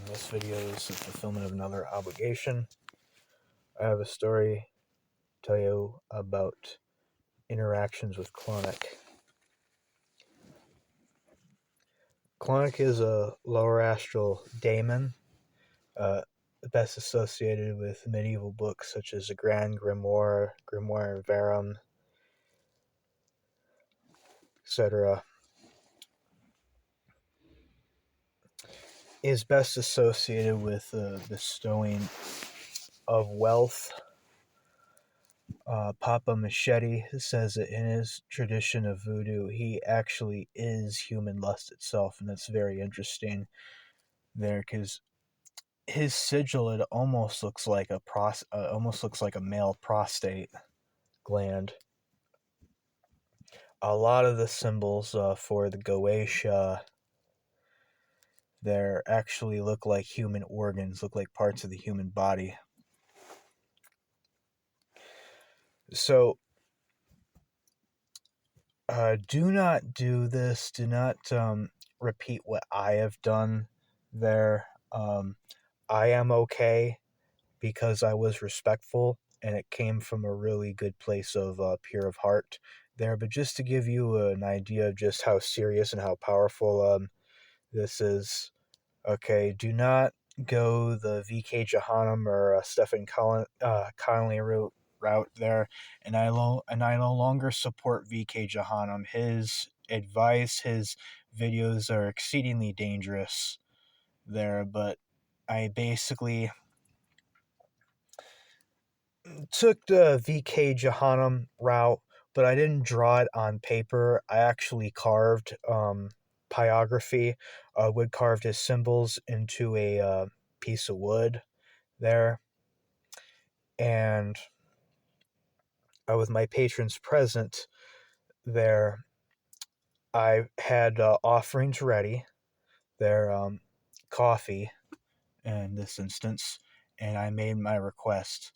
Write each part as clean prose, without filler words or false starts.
This video is the fulfillment of another obligation. I have a story to tell you about interactions with Clonic. Clonic is a lower astral daemon, best associated with medieval books such as the Grand Grimoire, Grimoire Verum, etc. Is best associated with bestowing of wealth. Papa Machete says that in his tradition of voodoo, he actually is human lust itself, and that's very interesting there because his sigil it almost looks like a male prostate gland. A lot of the symbols for the Goetia there actually look like human organs, look like parts of the human body. So do not do this. Do not repeat what I have done there. I am okay because I was respectful and it came from a really good place of pure of heart there. But just to give you an idea of just how serious and how powerful this is, okay, do not go the VK Johannem or Stephen Connolly route there, and I no longer support VK Johannem. His advice, his videos are exceedingly dangerous there, but I basically took the VK Johannem route, but I didn't draw it on paper. I actually carved pyrography, wood carved his symbols into a piece of wood there, and with my patrons present there, I had offerings ready. Their coffee in this instance, and I made my request.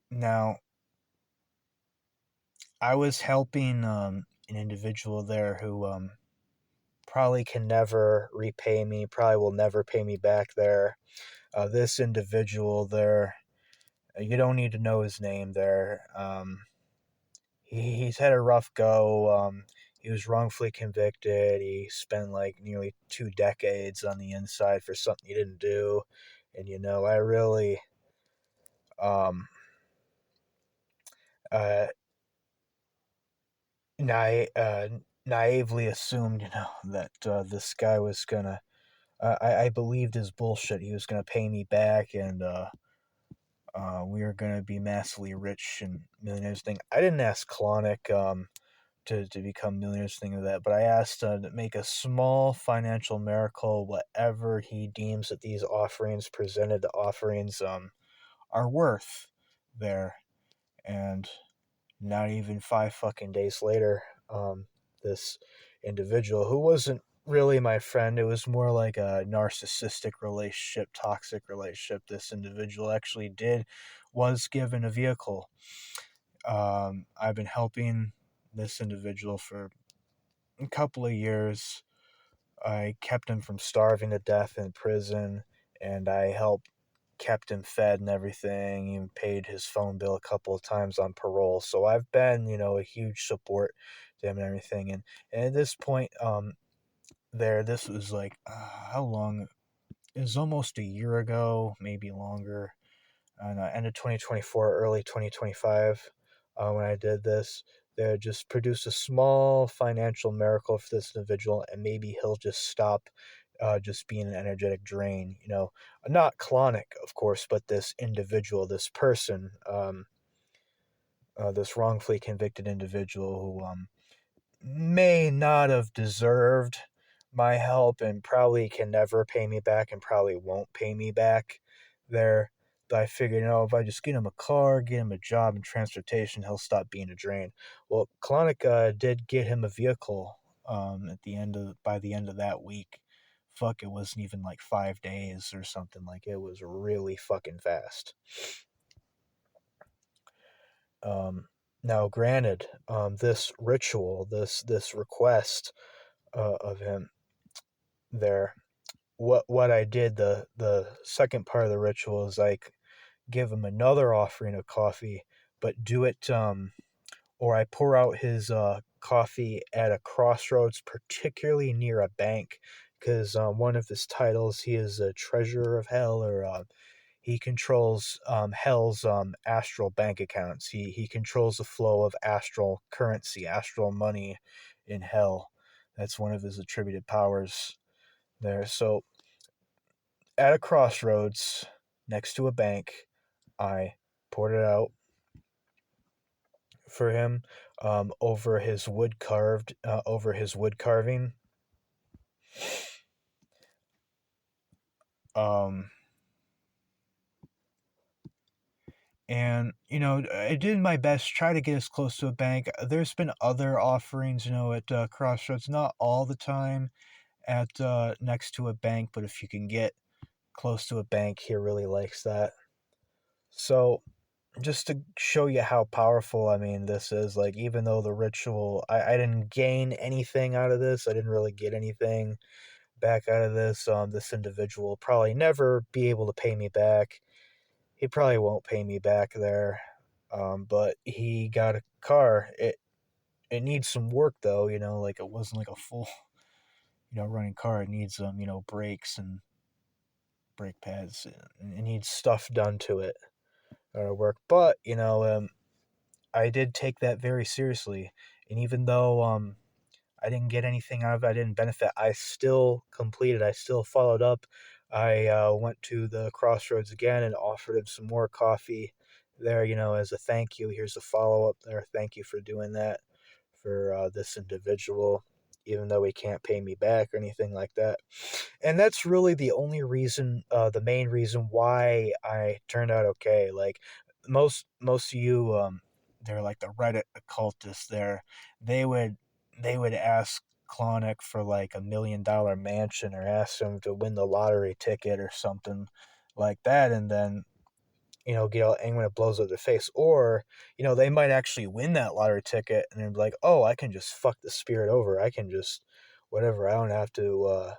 Now, I was helping an individual there who probably can never repay me, probably will never pay me back there. This individual there, you don't need to know his name there. He's had a rough go. He was wrongfully convicted. He spent like nearly 2 decades on the inside for something he didn't do. And, I really um, uh, naively assumed, that this guy was going to, I believed his bullshit. He was going to pay me back and we were going to be massively rich and millionaires thing. I didn't ask Klonick to become millionaires thing of that, but I asked to make a small financial miracle, whatever he deems that these offerings are worth there. And not even 5 fucking days later, this individual who wasn't really my friend, it was more like a narcissistic relationship, toxic relationship. This individual actually was given a vehicle. I've been helping this individual for a couple of years. I kept him from starving to death in prison, and I kept him fed and everything, even paid his phone bill a couple of times on parole. So I've been, a huge support to him and everything. And at this point, this was like, how long? It was almost a year ago, maybe longer. End of 2024, early 2025, when I did this. They just produced a small financial miracle for this individual, and maybe he'll just stop just being an energetic drain. Not Clonic, of course, but this individual, this person, this wrongfully convicted individual who may not have deserved my help and probably can never pay me back and probably won't pay me back there. But I figured, if I just get him a car, get him a job and transportation, he'll stop being a drain. Well, Klonic did get him a vehicle by the end of that week. Fuck, it wasn't even like 5 days or something. Like, it was really fucking fast. Now, granted, this ritual, this request of him there, what I did, the second part of the ritual is like give him another offering of coffee, but do it or I pour out his coffee at a crossroads, particularly near a bank, because one of his titles, he is a treasurer of hell, or he controls hell's astral bank accounts. He controls the flow of astral currency, astral money in hell. That's one of his attributed powers there. So at a crossroads next to a bank, I poured it out for him over his wood carving. Um, and I did my best try to get as close to a bank. There's been other offerings, at crossroads, not all the time at next to a bank, but if you can get close to a bank, he really likes that. So just to show you how powerful, I mean, this is, like, even though the ritual, I didn't gain anything out of this, I didn't really get anything back out of this. This individual will probably never be able to pay me back. He probably won't pay me back there. But he got a car. It needs some work though, like it wasn't like a full, running car. It needs brakes and brake pads. It needs stuff done to it work. But I did take that very seriously, and even though I didn't get anything out of it, I didn't benefit, I still completed. I still followed up. I went to the crossroads again and offered him some more coffee there, as a thank you. Here's a follow up there. Thank you for doing that for this individual, even though he can't pay me back or anything like that. And that's really the only reason, the main reason why I turned out okay. Like most of you, they're like the Reddit occultists. They would ask Klonick for like $1 million mansion, or ask him to win the lottery ticket or something like that, and then get all angry when it blows up their face. Or they might actually win that lottery ticket and they're like, oh, I can just fuck the spirit over. I can just whatever. I don't have to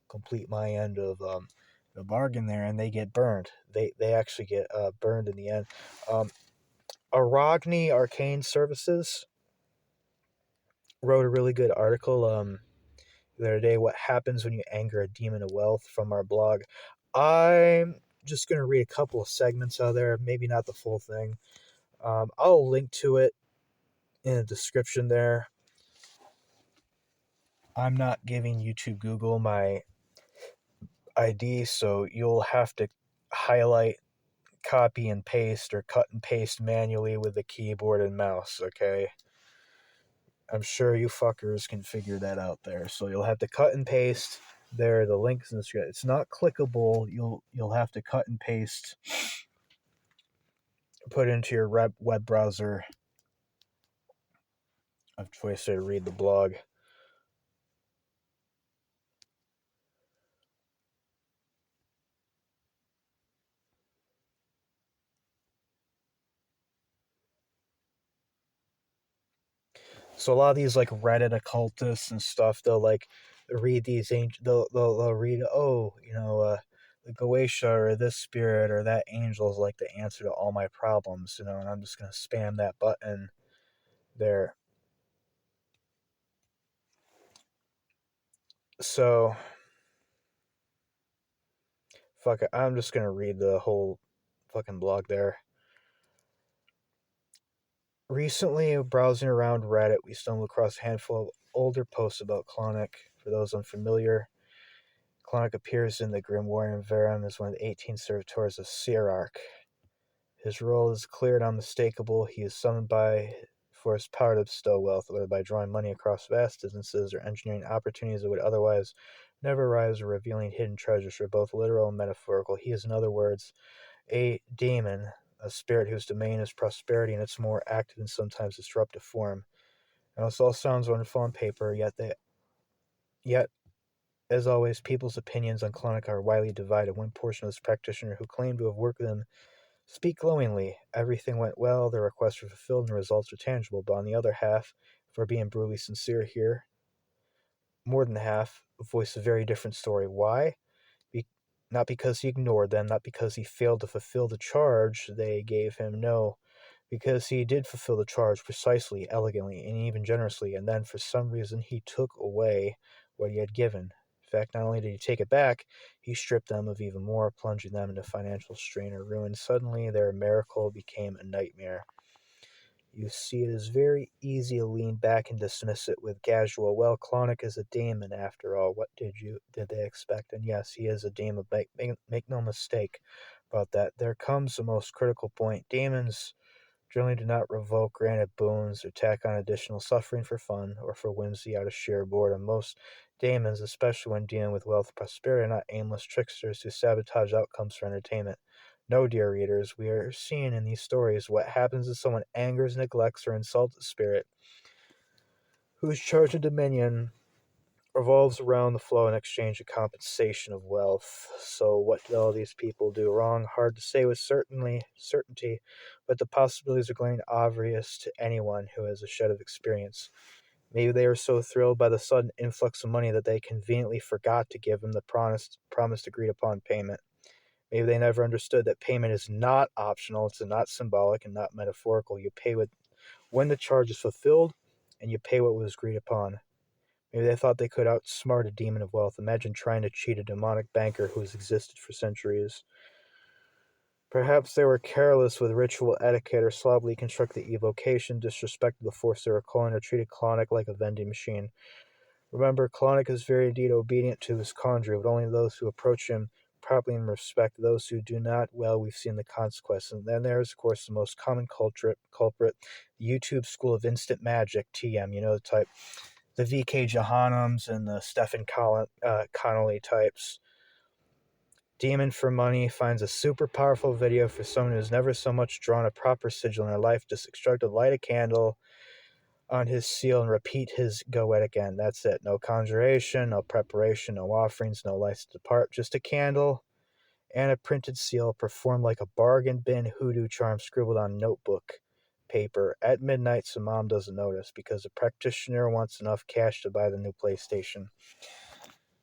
complete my end of the bargain there, and they get burned. They actually get burned in the end. Um, Aragni Arcane Services wrote a really good article the other day. What happens when you anger a demon of wealth, from our blog. I'm just gonna read a couple of segments out of there, maybe not the full thing. I'll link to it in the description there. I'm not giving YouTube Google my ID, so you'll have to highlight, copy and paste, or cut and paste manually with the keyboard and mouse, okay? I'm sure you fuckers can figure that out there. So you'll have to cut and paste there the links in the script. It's not clickable. You'll have to cut and paste, put into your web browser of choice to read the blog. So a lot of these like Reddit occultists and stuff, they'll like read these ancient. They'll read, oh, the Goetia or this spirit or that angel is like the answer to all my problems, and I'm just gonna spam that button there. So fuck it, I'm just gonna read the whole fucking blog there. Recently, browsing around Reddit, we stumbled across a handful of older posts about Klonick. For those unfamiliar, Klonick appears in the Grimoire and Verum as one of the 18 servitors of Sirark. His role is clear and unmistakable. He is summoned for his power to bestow wealth, whether by drawing money across vast distances or engineering opportunities that would otherwise never arise, or revealing hidden treasures for both literal and metaphorical. He is, in other words, a demon, a spirit whose domain is prosperity in its more active and sometimes disruptive form. Now, this all sounds wonderful on paper, yet, as always, people's opinions on Klonic are widely divided. One portion of this practitioner who claimed to have worked with him speak glowingly. Everything went well, their requests were fulfilled, and the results were tangible. But on the other half, for being brutally sincere here, more than half voice a very different story. Why? Not because he ignored them, not because he failed to fulfill the charge they gave him, no, because he did fulfill the charge precisely, elegantly, and even generously, and then for some reason he took away what he had given. In fact, not only did he take it back, he stripped them of even more, plunging them into financial strain or ruin. Suddenly, their miracle became a nightmare. You see, it is very easy to lean back and dismiss it with casual, well, Clonic is a demon after all. What did they expect? And yes, he is a demon. Make no mistake about that. There comes the most critical point. Demons generally do not revoke granted boons or tack on additional suffering for fun or for whimsy out of sheer boredom. Most demons, especially when dealing with wealth and prosperity, are not aimless tricksters who sabotage outcomes for entertainment. No, dear readers, we are seeing in these stories what happens if someone angers, neglects, or insults a spirit whose charge of dominion revolves around the flow and exchange of compensation of wealth. So, what did all these people do wrong? Hard to say with certainty, but the possibilities are glaring obvious to anyone who has a shed of experience. Maybe they were so thrilled by the sudden influx of money that they conveniently forgot to give him the promised agreed upon payment. Maybe they never understood that payment is not optional, it's not symbolic and not metaphorical. You pay when the charge is fulfilled, and you pay what was agreed upon. Maybe they thought they could outsmart a demon of wealth. Imagine trying to cheat a demonic banker who has existed for centuries. Perhaps they were careless with ritual etiquette or sloppily constructed the evocation, disrespected the force they were calling, or treated Clonic like a vending machine. Remember, Clonic is very indeed obedient to his conjurer, but only those who approach him properly and respect. Those who do not, well, we've seen the consequences. And then there's, of course, the most common culprit, the YouTube School of Instant Magic, TM, you know, the type, the VK Johannums and the Stephen Connolly types. Demon for Money finds a super powerful video for someone who's never so much drawn a proper sigil in their life. Just extract a light a candle on his seal and repeat his goetic end. That's it. No conjuration, no preparation, no offerings, no lights to depart. Just a candle and a printed seal performed like a bargain bin hoodoo charm scribbled on notebook paper at midnight so mom doesn't notice because the practitioner wants enough cash to buy the new PlayStation.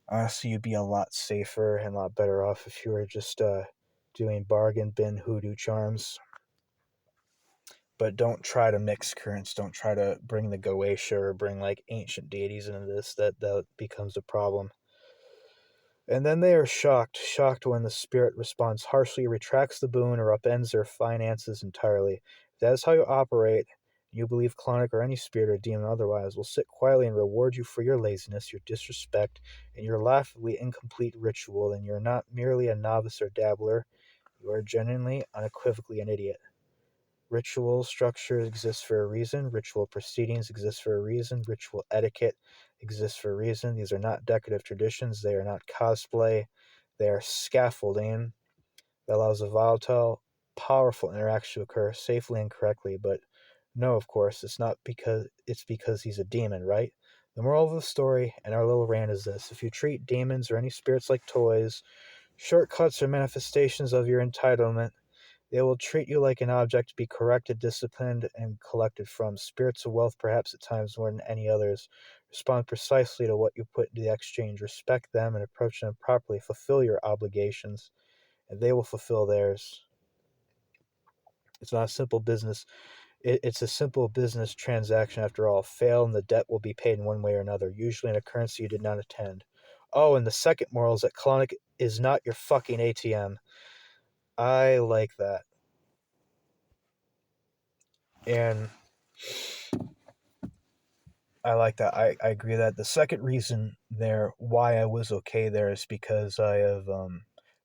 Honestly, you'd be a lot safer and a lot better off if you were just doing bargain bin hoodoo charms. But don't try to mix currents. Don't try to bring the Goetia or bring like ancient deities into this. That becomes a problem. And then they are shocked when the spirit responds harshly, retracts the boon, or upends their finances entirely. If that is how you operate, you believe Clonic or any spirit or demon otherwise will sit quietly and reward you for your laziness, your disrespect, and your laughably incomplete ritual, then you're not merely a novice or dabbler, you are genuinely, unequivocally an idiot. Ritual structure exists for a reason. Ritual proceedings exist for a reason. Ritual etiquette exists for a reason. These are not decorative traditions. They are not cosplay. They are scaffolding that allows a volatile, powerful interaction to occur safely and correctly. But no, of course, it's because he's a demon, right? The moral of the story and our little rant is this: if you treat demons or any spirits like toys, shortcuts, or manifestations of your entitlement, they will treat you like an object to be corrected, disciplined, and collected from. Spirits of wealth, perhaps at times more than any others, respond precisely to what you put into the exchange. Respect them and approach them properly. Fulfill your obligations, and they will fulfill theirs. It's not a simple business. It's a simple business transaction after all. Fail, and the debt will be paid in one way or another, usually in a currency you did not attend. Oh, and the second moral is that Clonic is not your fucking ATM. I like that. And I like that. I agree that the second reason there why I was okay there is because I have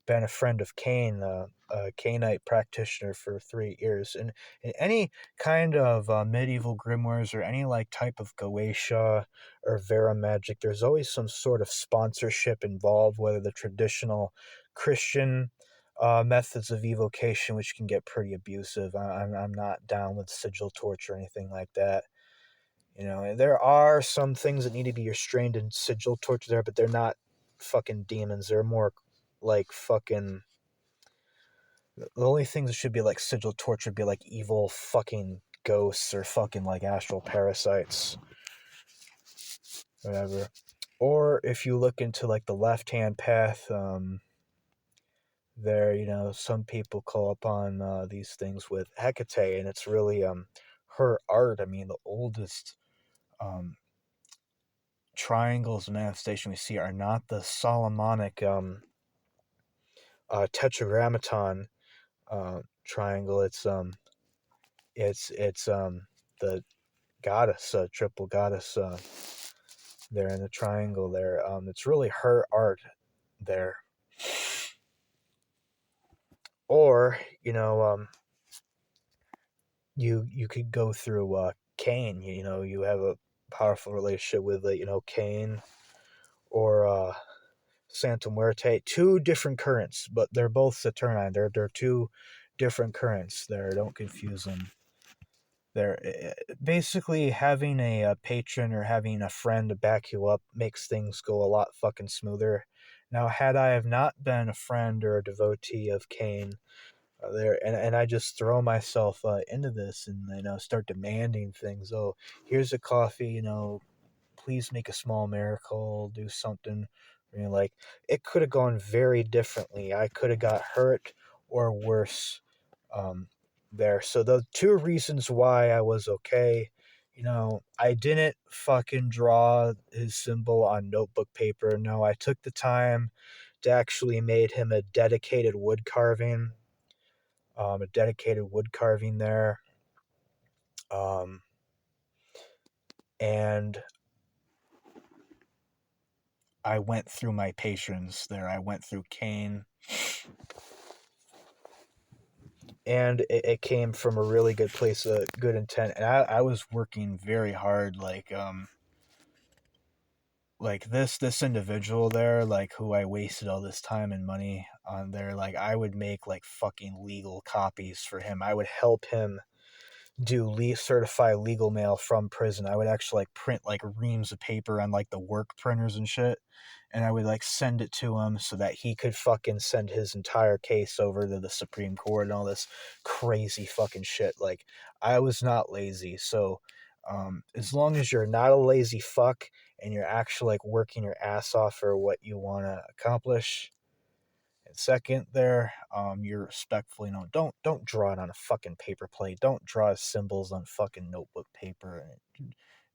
been a friend of Cain, a Cainite practitioner for 3 years, and in any kind of medieval grimoires or any like type of Goetia or Vera magic, there's always some sort of sponsorship involved, whether the traditional Christian methods of evocation, which can get pretty abusive. I'm not down with sigil torture or anything like that. You know, there are some things that need to be restrained in sigil torture there, but they're not fucking demons. They're more like fucking. The only things that should be like sigil torture would be like evil fucking ghosts or fucking like astral parasites, whatever. Or if you look into like the left hand path, there. Some people call upon these things with Hecate, and it's really her art. I mean, the oldest um, triangles of manifestation we see are not the Solomonic tetragrammaton triangle. It's the goddess, triple goddess there in the triangle there. It's really her art there. Or you could go through Cain. You have a powerful relationship with Cain or Santa Muerte. Two different currents, but they're both Saturnine. They're two different currents there. Don't confuse them. There, basically having a patron or having a friend to back you up makes things go a lot fucking smoother. Now, had I have not been a friend or a devotee of Cain, there and I just throw myself into this and start demanding things. Oh, here's a coffee. Please make a small miracle. Do something. Like it could have gone very differently. I could have got hurt or worse. Um, there. So the two reasons why I was okay. I didn't fucking draw his symbol on notebook paper. No, I took the time to actually made him a dedicated wood carving there. Um, and I went through my patrons there. I went through Cain, and it came from a really good place, a good intent. And I was working very hard, like this individual there, like who I wasted all this time and money on there. Like I would make like fucking legal copies for him. I would help him do certify legal mail from prison. I would actually like print like reams of paper on like the work printers and shit, and I would like send it to him so that he could fucking send his entire case over to the Supreme Court and all this crazy fucking shit. Like I was not lazy, so as long as you're not a lazy fuck and you're actually like working your ass off for what you want to accomplish, and second, there, you're respectful. Don't draw it on a fucking paper plate. Don't draw symbols on fucking notebook paper.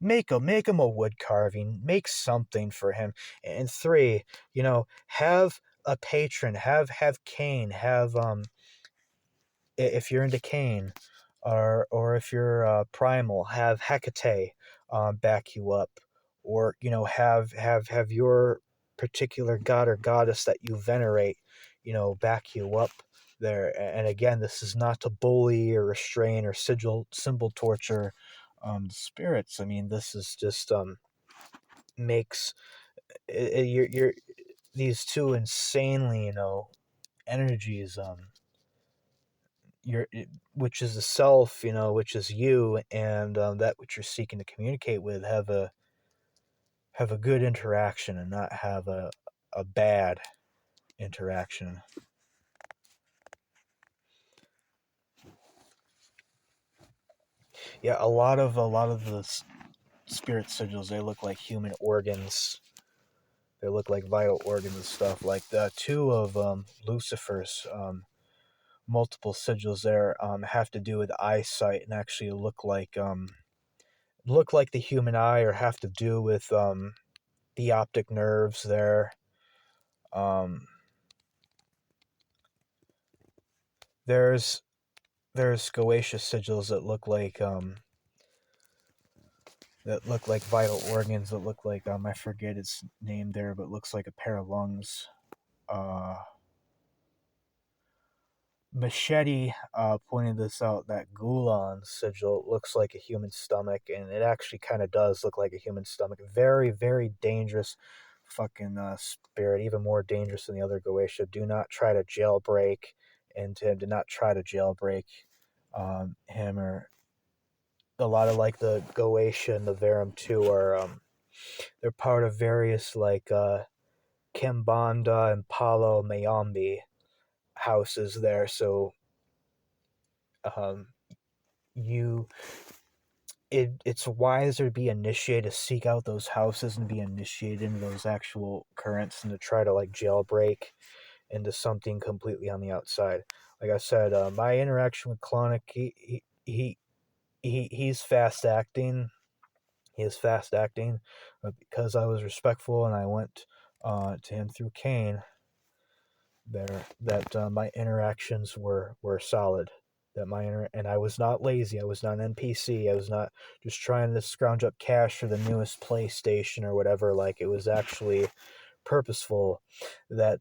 Make him a wood carving. Make something for him. And three, have a patron. Have Cain. Have if you're into Cain, or if you're primal, have Hecate back you up, or have your particular god or goddess that you venerate, back you up there. And again, this is not to bully or restrain or symbol torture the spirits. I mean, this is just makes you're these two insanely energies your which is the self, which is you, and that which you're seeking to communicate with have a good interaction and not have a bad interaction. Yeah, a lot of the spirit sigils, they look like human organs. They look like vital organs and stuff. Like the two of Lucifer's multiple sigils there have to do with eyesight and actually look like the human eye, or have to do with the optic nerves there. Um, there's Goetia sigils that look like vital organs, that look like I forget its name there, but looks like a pair of lungs. Uh, Machete pointed this out, that Gulan sigil looks like a human stomach, and it actually kind of does look like a human stomach. Very, very dangerous fucking spirit, even more dangerous than the other Goetia. Do not try to jailbreak into him. Do not try to jailbreak him. Or a lot of like the Goetia and the Verum too are they're part of various like Kambanda and Palo Mayombe houses there. So um, you it's wiser to be initiated, to seek out those houses and be initiated into those actual currents, and to try to like jailbreak into something completely on the outside. Like I said, my interaction with Klonick, he's fast acting. He is fast acting, but because I was respectful and I went to him through Kane, there that my interactions were solid. And I was not lazy. I was not an NPC. I was not just trying to scrounge up cash for the newest PlayStation or whatever. Like, it was actually purposeful that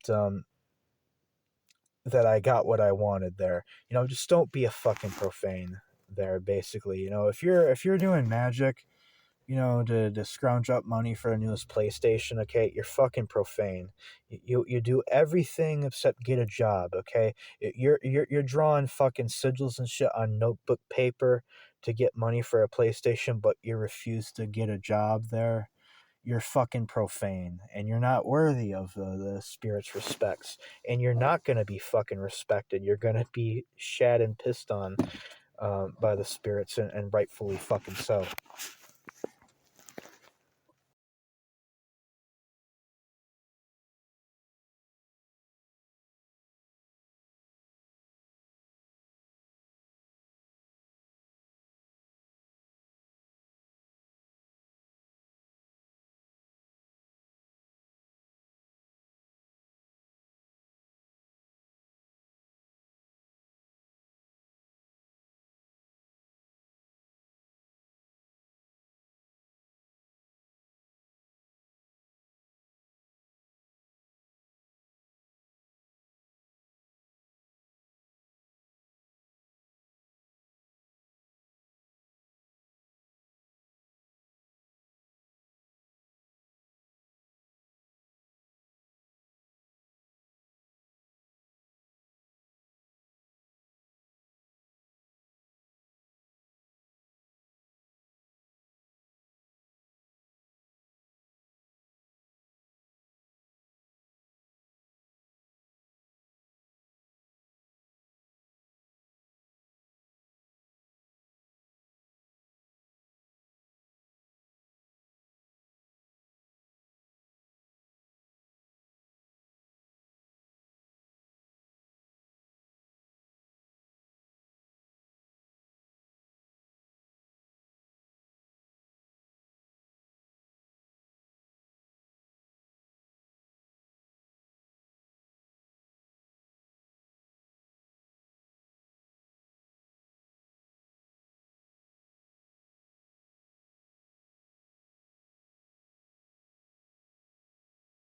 that I got what I wanted there. Just don't be a fucking profane there. Basically, if you're doing magic, to scrounge up money for the newest PlayStation, okay, you're fucking profane. You do everything except get a job, okay? You're drawing fucking sigils and shit on notebook paper to get money for a PlayStation, but you refuse to get a job there. You're fucking profane, and you're not worthy of the spirit's respects, and you're not gonna be fucking respected. You're gonna be shat and pissed on by the spirits, and rightfully fucking so.